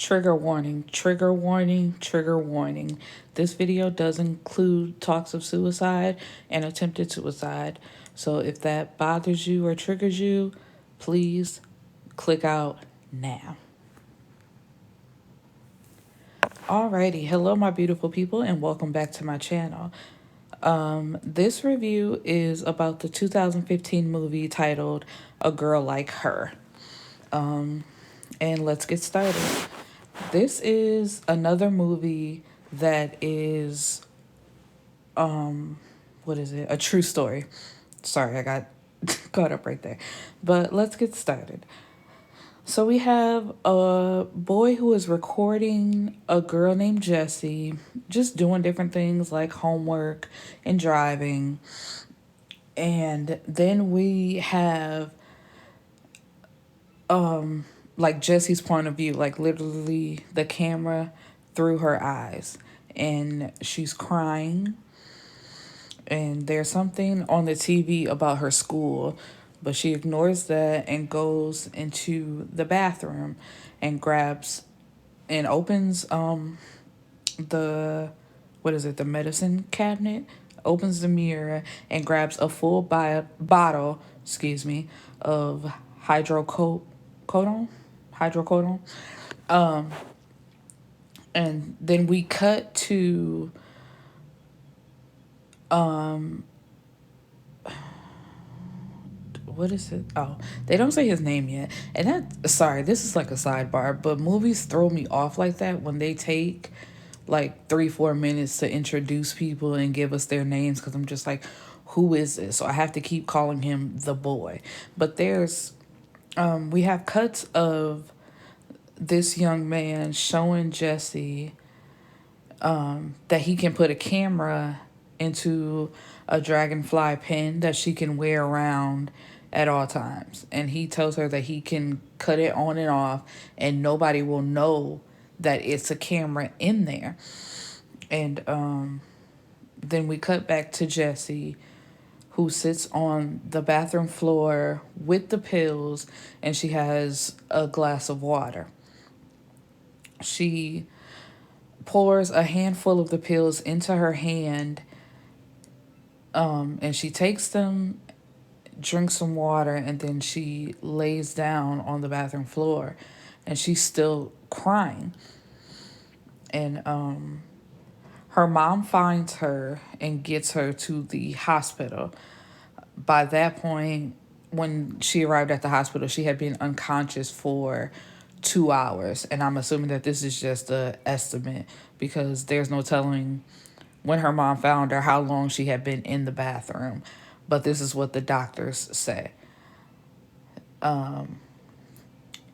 Trigger warning, trigger warning, trigger warning. This video does include talks of suicide and attempted suicide. So if that bothers you or triggers you, please click out now. Alrighty, hello my beautiful people and welcome back to my channel. This review is about the 2015 movie titled A Girl Like Her. And let's get started. This is another movie that is, what is it? A true story. Sorry, I got caught up right there. But let's get started. So we have a boy who is recording a girl named Jessie, just doing different things like homework and driving. And then we have like Jessie's point of view, like literally the camera through her eyes, and she's crying, and there's something on the TV about her school, but she ignores that and goes into the bathroom and grabs and opens the the medicine cabinet, opens the mirror and grabs a full bottle, of hydrocodone hydrocodone. And then we cut to what is it? Oh, they don't say his name yet. And sorry, this is like a sidebar, but movies throw me off like that when they take like 3-4 minutes to introduce people and give us their names, because I'm just like, who is this? So I have to keep calling him the boy. But we have cuts of this young man showing Jessie that he can put a camera into a dragonfly pen that she can wear around at all times. And he tells her that he can cut it on and off and nobody will know that it's a camera in there. And then we cut back to Jessie, who sits on the bathroom floor with the pills, and she has a glass of water. She pours a handful of the pills into her hand, and she takes them, drinks some water, and then she lays down on the bathroom floor, and she's still crying. And her mom finds her and gets her to the hospital. By that point, when she arrived at the hospital, she had been unconscious for 2 hours. And I'm assuming that this is just an estimate because there's no telling when her mom found her how long she had been in the bathroom. But this is what the doctors say.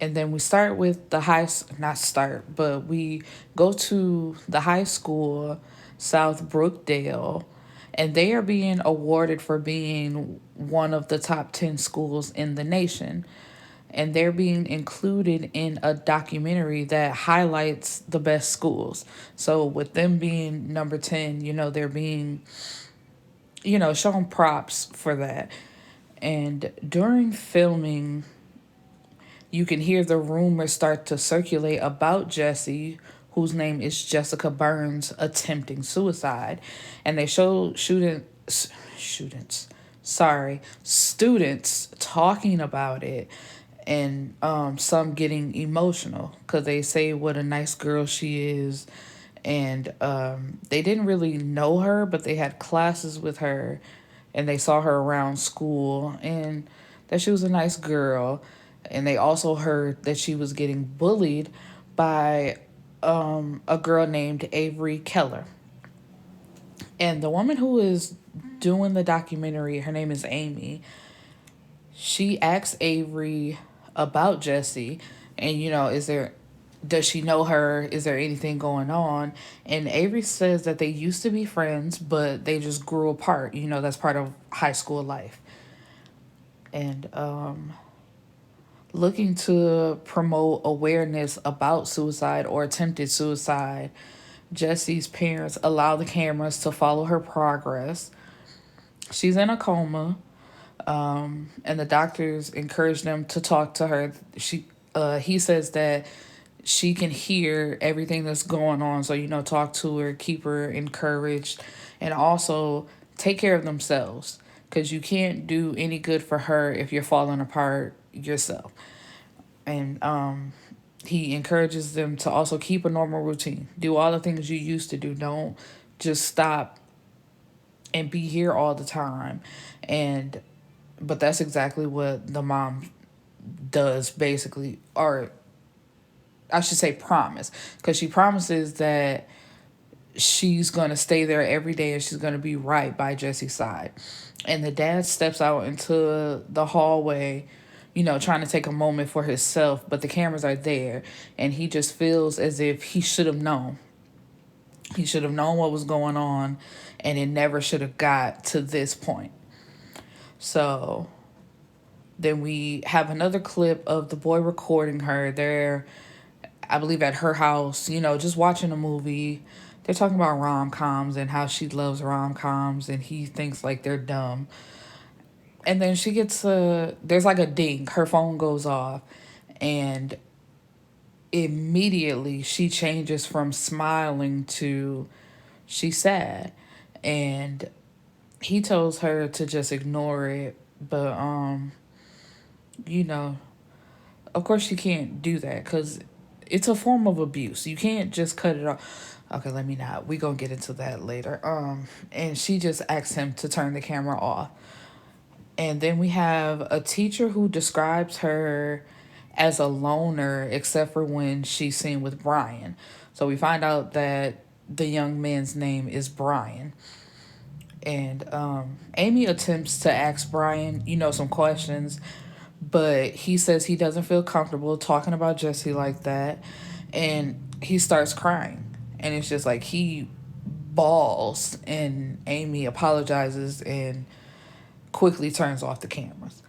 And then we start with we go to the high school, South Brookdale, and they are being awarded for being one of the top 10 schools in the nation. And they're being included in a documentary that highlights the best schools. So with them being number 10, they're being, shown props for that. And during filming, you can hear the rumors start to circulate about Jessie, whose name is Jessica Burns, attempting suicide. And they show students talking about it, and some getting emotional because they say what a nice girl she is. And they didn't really know her, but they had classes with her and they saw her around school and that she was a nice girl. And they also heard that she was getting bullied by a girl named Avery Keller. And the woman who is doing the documentary, her name is Amy. She asks Avery about Jessie and, does she know her? Is there anything going on? And Avery says that they used to be friends, but they just grew apart. That's part of high school life. And looking to promote awareness about suicide or attempted suicide, Jessie's parents allow the cameras to follow her progress. She's in a coma, and the doctors encourage them to talk to her. He says that she can hear everything that's going on. So, talk to her, keep her encouraged, and also take care of themselves. Because you can't do any good for her if you're falling apart yourself. And he encourages them to also keep a normal routine. Do all the things you used to do. Don't just stop and be here all the time. And but that's exactly what the mom does basically, or I should say promise, because she promises that she's going to stay there every day and she's going to be right by Jesse's side. And the dad steps out into the hallway, trying to take a moment for himself, but the cameras are there and he just feels as if he should have known. He should have known what was going on and it never should have got to this point. So then we have another clip of the boy recording her there, I believe at her house, just watching a movie. They're talking about rom-coms and how she loves rom-coms and he thinks like they're dumb. And then she gets there's like a ding. Her phone goes off and immediately she changes from smiling to she's sad. And he tells her to just ignore it. But, you know, of course she can't do that because it's a form of abuse. You can't just cut it off. Okay, let me not. We gonna get into that later. And she just asks him to turn the camera off. And then we have a teacher who describes her as a loner, except for when she's seen with Brian. So we find out that the young man's name is Brian. And Amy attempts to ask Brian, some questions, but he says he doesn't feel comfortable talking about Jesse like that. And he starts crying. And it's just like he bawls, and Amy apologizes and quickly turns off the cameras.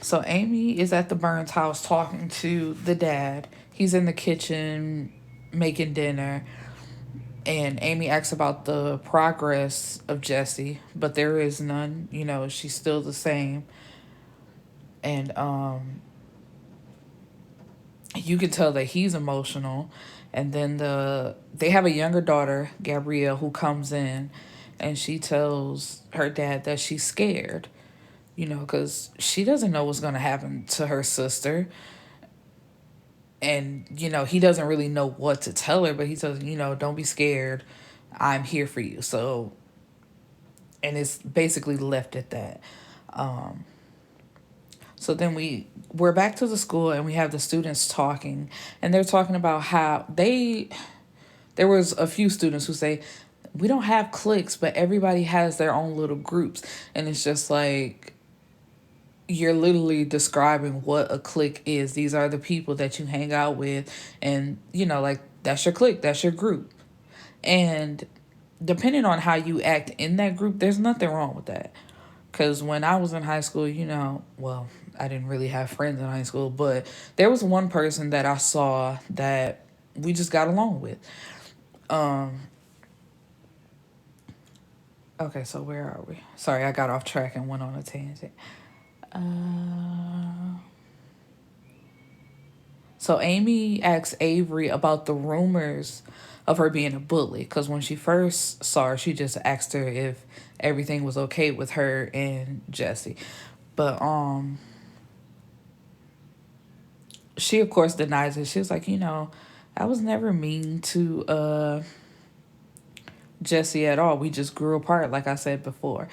So Amy is at the Burns house talking to the dad. He's in the kitchen making dinner. And Amy asks about the progress of Jesse, but there is none. She's still the same. And you can tell that he's emotional. And then they have a younger daughter, Gabrielle, who comes in and she tells her dad that she's scared, because she doesn't know what's going to happen to her sister. And, he doesn't really know what to tell her, but he says, don't be scared. I'm here for you. So, and it's basically left at that. So then we're back to the school and we have the students talking, and they're talking about how there was a few students who say, we don't have cliques, but everybody has their own little groups. And it's just like, you're literally describing what a clique is. These are the people that you hang out with, and like that's your clique, that's your group. And depending on how you act in that group, there's nothing wrong with that. Because when I was in high school, well, I didn't really have friends in high school, but there was one person that I saw that we just got along with. Okay, so where are we? Sorry, I got off track and went on a tangent. So Amy asks Avery about the rumors of her being a bully, because when she first saw her, she just asked her if everything was okay with her and Jesse. But she of course denies it. She was like, I was never mean to Jesse at all. We just grew apart, like I said before.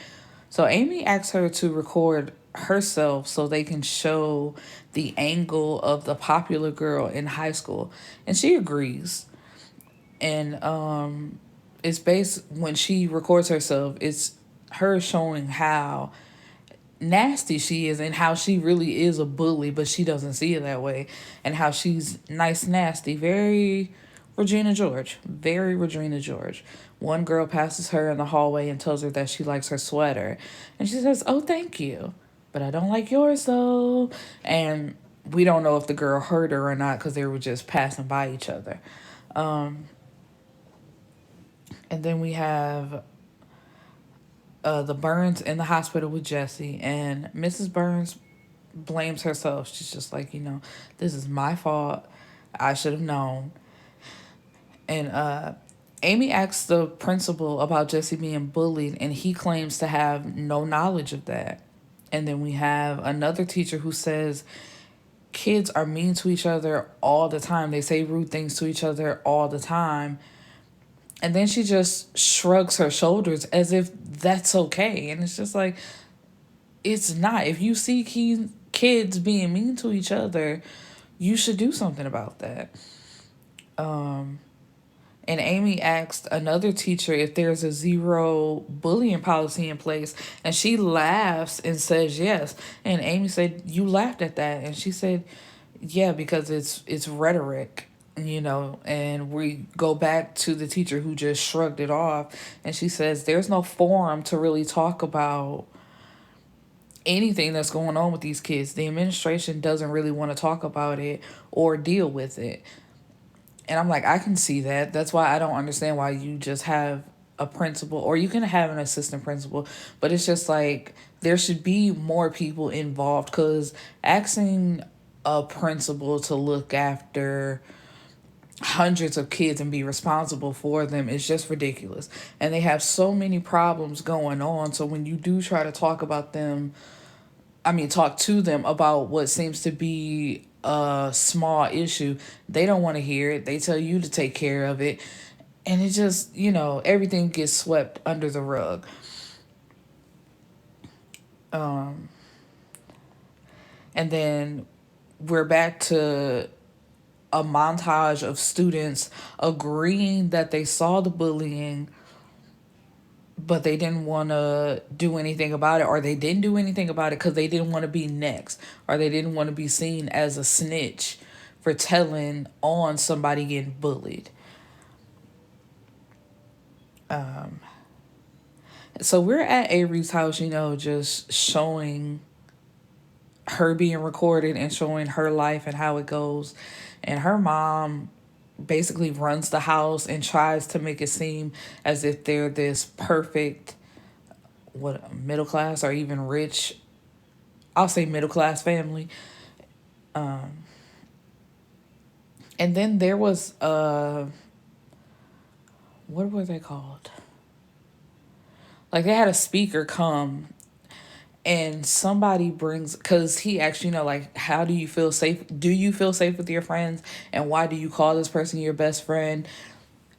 So Amy asks her to record herself so they can show the angle of the popular girl in high school. And she agrees. And it's based, when she records herself, it's her showing how nasty she is and how she really is a bully, but she doesn't see it that way. And how she's nice, nasty, very Regina George. Very Regina George. One girl passes her in the hallway and tells her that she likes her sweater. And she says, oh, thank you. But I don't like yours, though. And we don't know if the girl heard her or not because they were just passing by each other. And then we have the Burns in the hospital with Jesse. And Mrs. Burns blames herself. She's just like, this is my fault. I should have known. And Amy asks the principal about Jesse being bullied, and he claims to have no knowledge of that. And then we have another teacher who says kids are mean to each other all the time. They say rude things to each other all the time. And then she just shrugs her shoulders as if that's okay. And it's just like, it's not. If you see kids being mean to each other, you should do something about that. And Amy asked another teacher if there's a zero bullying policy in place. And she laughs and says yes. And Amy said, "You laughed at that." And she said, "Yeah, because it's rhetoric, And we go back to the teacher who just shrugged it off. And she says, "There's no forum to really talk about anything that's going on with these kids. The administration doesn't really want to talk about it or deal with it." And I'm like, I can see that. That's why I don't understand why you just have a principal, or you can have an assistant principal, but it's just like there should be more people involved, because asking a principal to look after hundreds of kids and be responsible for them is just ridiculous. And they have so many problems going on. So when you do try to talk to them about what seems to be a small issue, they don't want to hear it. They tell you to take care of it. And it just, everything gets swept under the rug. And then we're back to a montage of students agreeing that they saw the bullying, but they didn't want to do anything about it, or they didn't do anything about it because they didn't want to be next, or they didn't want to be seen as a snitch for telling on somebody getting bullied. So we're at Avery's house, just showing her being recorded and showing her life and how it goes. And her mom basically runs the house and tries to make it seem as if they're this perfect, middle class or even rich, I'll say middle class family. And then there was what were they called? Like, they had a speaker come, and somebody brings, because he actually, like, how do you feel safe? Do you feel safe with your friends? And why do you call this person your best friend?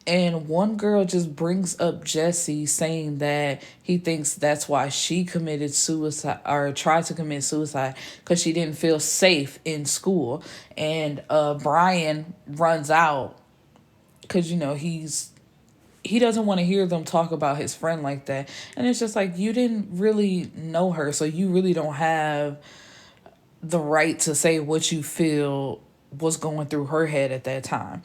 And one girl just brings up Jessie, saying that he thinks that's why she committed suicide, or tried to commit suicide, because she didn't feel safe in school. And Brian runs out because, he doesn't want to hear them talk about his friend like that. And it's just like, you didn't really know her, so you really don't have the right to say what you feel was going through her head at that time.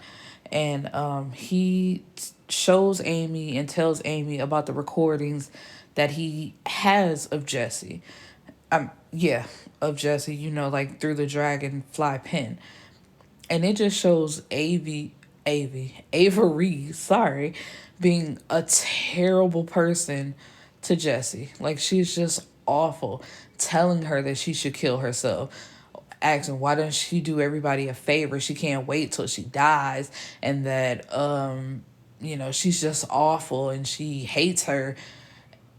And he shows Amy and tells Amy about the recordings that he has of Jessie. Of Jessie, like through the dragonfly pen. And it just shows Avery, sorry, being a terrible person to Jessie. Like, she's just awful, telling her that she should kill herself, asking why doesn't she do everybody a favor? She can't wait till she dies, and that she's just awful and she hates her.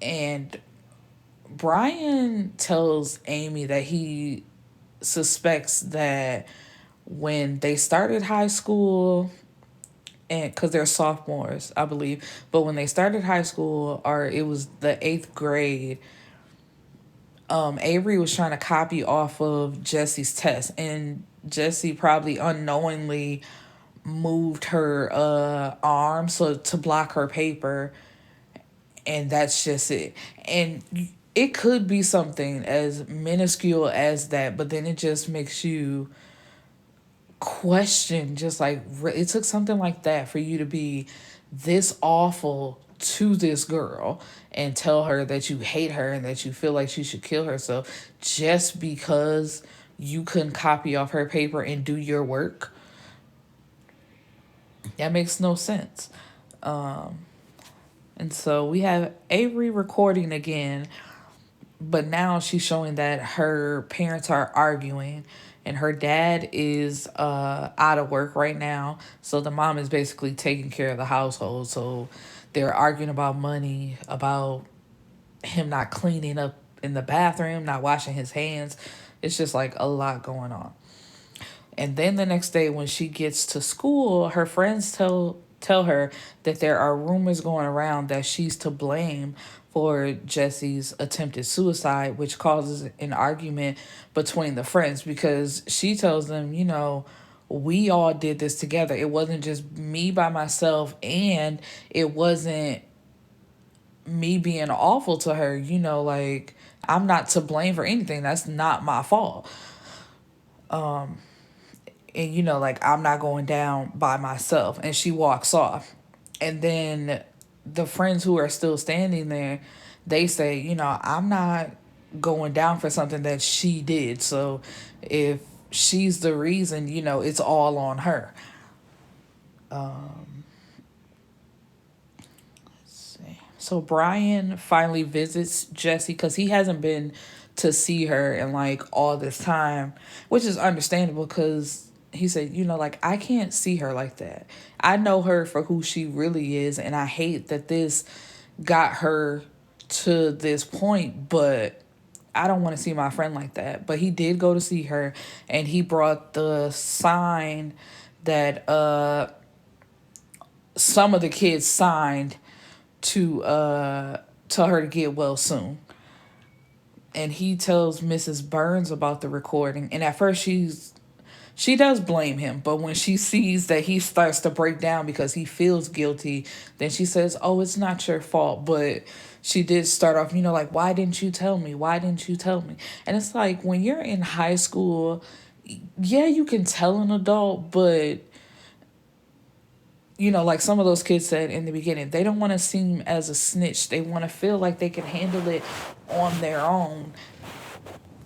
And Brian tells Amy that he suspects that when they started high school, and because they're sophomores, I believe, but when they started high school, or it was the 8th grade, Avery was trying to copy off of Jessie's test, and Jessie probably unknowingly moved her arm so to block her paper, and that's just it. And it could be something as minuscule as that, but then it just makes you question, just like, it took something like that for you to be this awful to this girl and tell her that you hate her and that you feel like she should kill herself just because you couldn't copy off her paper and do your work. That makes no sense. And so we have Avery recording again, But now she's showing that her parents are arguing, and her dad is out of work right now. So the mom is basically taking care of the household. So they're arguing about money, about him not cleaning up in the bathroom, not washing his hands. It's just like a lot going on. And then the next day when she gets to school, her friends tell her that there are rumors going around that she's to blame for Jesse's attempted suicide, which causes an argument between the friends because she tells them, we all did this together. It wasn't just me by myself, and it wasn't me being awful to her, like I'm not to blame for anything. That's not my fault. And like I'm not going down by myself. And she walks off. And then the friends who are still standing there, they say, I'm not going down for something that she did. So if she's the reason, it's all on her. So Brian finally visits Jesse because he hasn't been to see her in like all this time, which is understandable because he said, like I can't see her like that. I know her for who she really is, and I hate that this got her to this point, but I don't want to see my friend like that. But he did go to see her, and he brought the sign that some of the kids signed to tell her to get well soon. And he tells Mrs. Burns about the recording. And at first she does blame him, but when she sees that he starts to break down because he feels guilty, then she says, "Oh, it's not your fault." But she did start off, like, "Why didn't you tell me? Why didn't you tell me?" And it's like when you're in high school, yeah, you can tell an adult, but like some of those kids said in the beginning, they don't want to seem as a snitch. They want to feel like they can handle it on their own.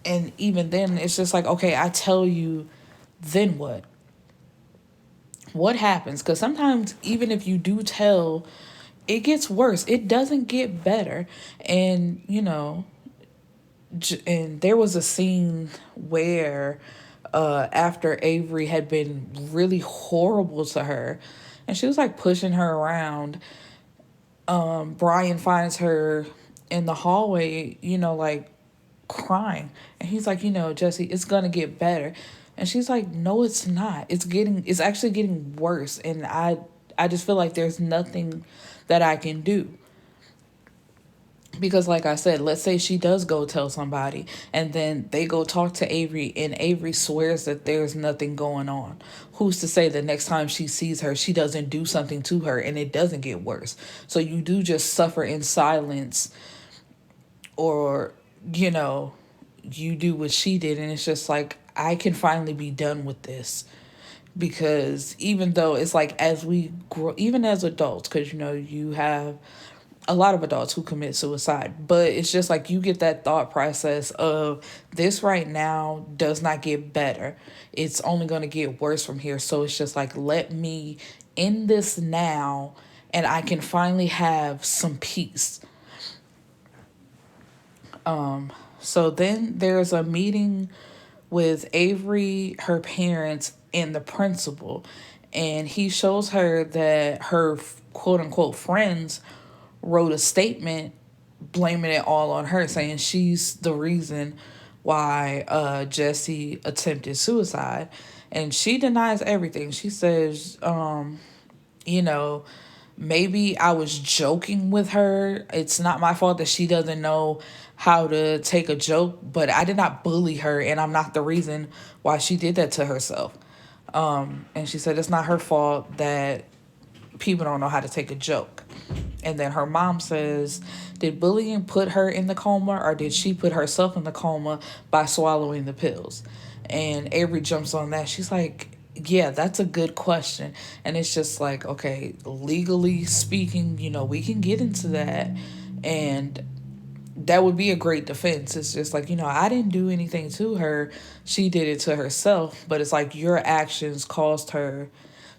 And even then, it's just like, okay, I tell you, then what? What happens? Because sometimes, even if you do tell, it gets worse. It doesn't get better. And, and there was a scene where after Avery had been really horrible to her, and she was like pushing her around. Brian finds her in the hallway, like crying. And he's like, Jesse, it's gonna get better. And she's like, no, it's not. It's actually getting worse. And I just feel like there's nothing that I can do. Because like I said, let's say she does go tell somebody and then they go talk to Avery and Avery swears that there's nothing going on. Who's to say the next time she sees her, she doesn't do something to her and it doesn't get worse? So you do just suffer in silence, or, you do what she did, and it's just like, I can finally be done with this. Because even though it's like as we grow, even as adults, because you have a lot of adults who commit suicide, but it's just like you get that thought process of this right now does not get better. It's only going to get worse from here. So it's just like, let me end this now and I can finally have some peace. So then there's a meeting with Avery, her parents, and the principal. And he shows her that her quote unquote friends wrote a statement blaming it all on her, saying she's the reason why Jesse attempted suicide. And she denies everything. She says, you know, maybe I was joking with her. It's not my fault that she doesn't know how to take a joke, but I did not bully her, and I'm not the reason why she did that to herself. And she said it's not her fault that people don't know how to take a joke. And then her mom says, did bullying put her in the coma, or did she put herself in the coma by swallowing the pills? And Avery jumps on that. She's like, yeah, that's a good question. And it's just like, okay, legally speaking, we can get into that. And that would be a great defense. It's just like, I didn't do anything to her. She did it to herself. But it's like your actions caused her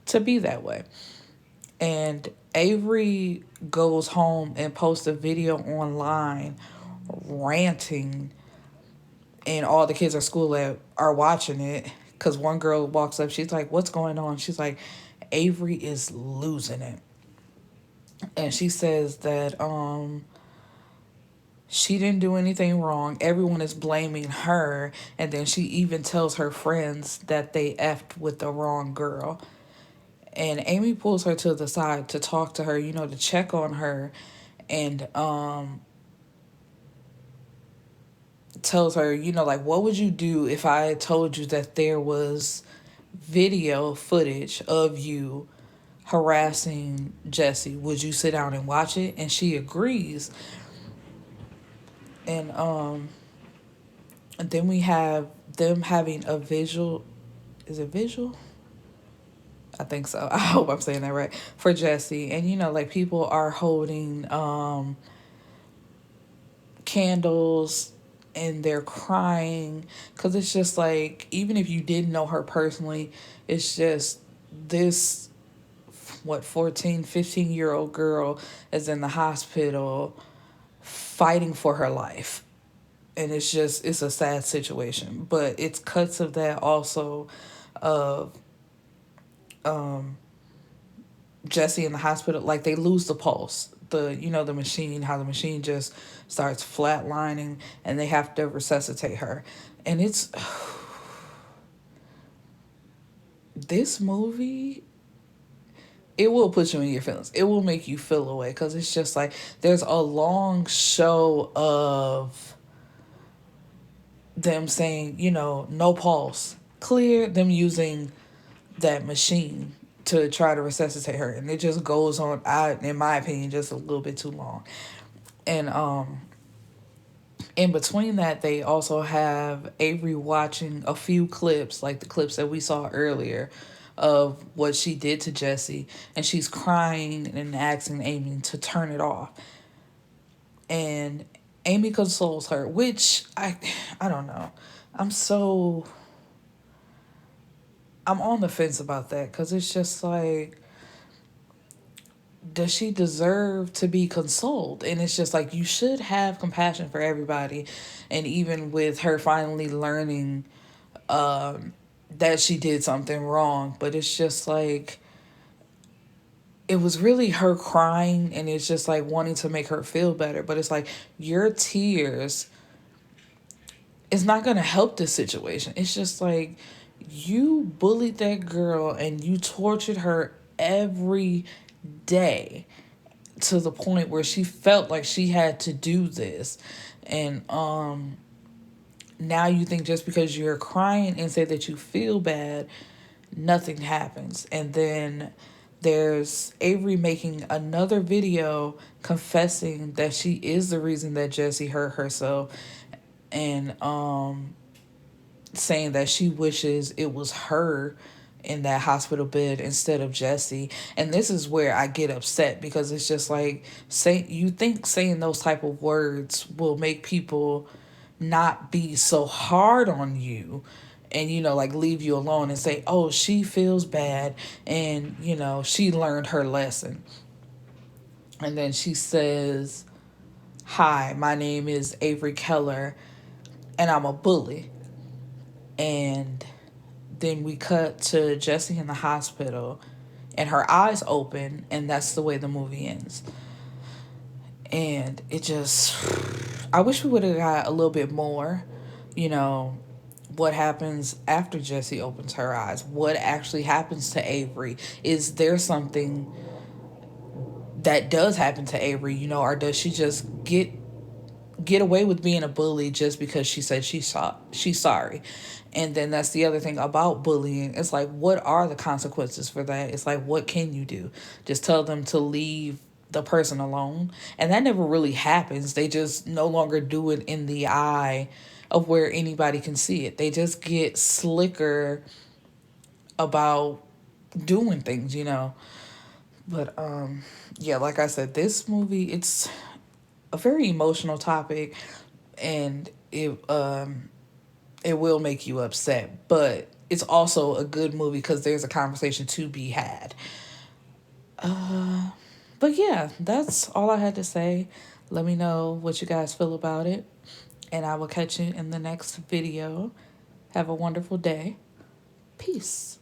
to be that way. And Avery goes home and posts a video online ranting, and all the kids at school are watching it. Because one girl walks up, she's like, "What's going on?" She's like, "Avery is losing it." And she says that she didn't do anything wrong. Everyone is blaming her. And then she even tells her friends that they effed with the wrong girl. And Amy pulls her to the side to talk to her, to check on her, and tells her, like, what would you do if I told you that there was video footage of you harassing Jesse? Would you sit down and watch it? And she agrees. And then we have them having a visual. Is it visual? I think so. I hope I'm saying that right. For Jesse. And like people are holding candles and they're crying, because it's just like, even if you didn't know her personally, it's just this, 14, 15-year-old girl is in the hospital fighting for her life. And it's a sad situation. But it's cuts of that also, of Jesse in the hospital, like they lose the pulse. The machine, how the machine just starts flatlining, and they have to resuscitate her. And it's this movie, it will put you in your feelings. It will make you feel away, because it's just like there's a long show of them saying, no pulse, clear, them using that machine to try to resuscitate her, and it just goes on, in my opinion, just a little bit too long. And in between that, they also have Avery watching a few clips, like the clips that we saw earlier, of what she did to Jesse, and she's crying and asking Amy to turn it off. And Amy consoles her, which I don't know. I'm on the fence about that, because it's just like, does she deserve to be consoled? And it's just like, you should have compassion for everybody. And even with her finally learning that she did something wrong, but it's just like, it was really her crying, and it's just like wanting to make her feel better. But it's like, your tears is not going to help this situation. It's just like, you bullied that girl and you tortured her every day to the point where she felt like she had to do this. And now you think just because you're crying and say that you feel bad, nothing happens. And then there's Avery making another video confessing that she is the reason that Jessie hurt herself, and saying that she wishes it was her in that hospital bed instead of Jesse. And this is where I get upset, because it's just like, you think saying those type of words will make people not be so hard on you, and like leave you alone and say, oh, she feels bad, and she learned her lesson. And then she says, hi, my name is Avery Keller, and I'm a bully. And then we cut to Jessie in the hospital, and her eyes open, and that's the way the movie ends. And it just, I wish we would have got a little bit more, what happens after Jessie opens her eyes. What actually happens to Avery? Is there something that does happen to Avery, or does she just get away with being a bully just because she said she's sorry? And then that's the other thing about bullying. It's like, what are the consequences for that? It's like, what can you do? Just tell them to leave the person alone? And that never really happens. They just no longer do it in the eye of where anybody can see it. They just get slicker about doing things, But yeah, like I said, this movie, it's a very emotional topic, and it will make you upset, but it's also a good movie because there's a conversation to be had. But yeah, that's all I had to say. Let me know what you guys feel about it, and I will catch you in the next video. Have a wonderful day. Peace.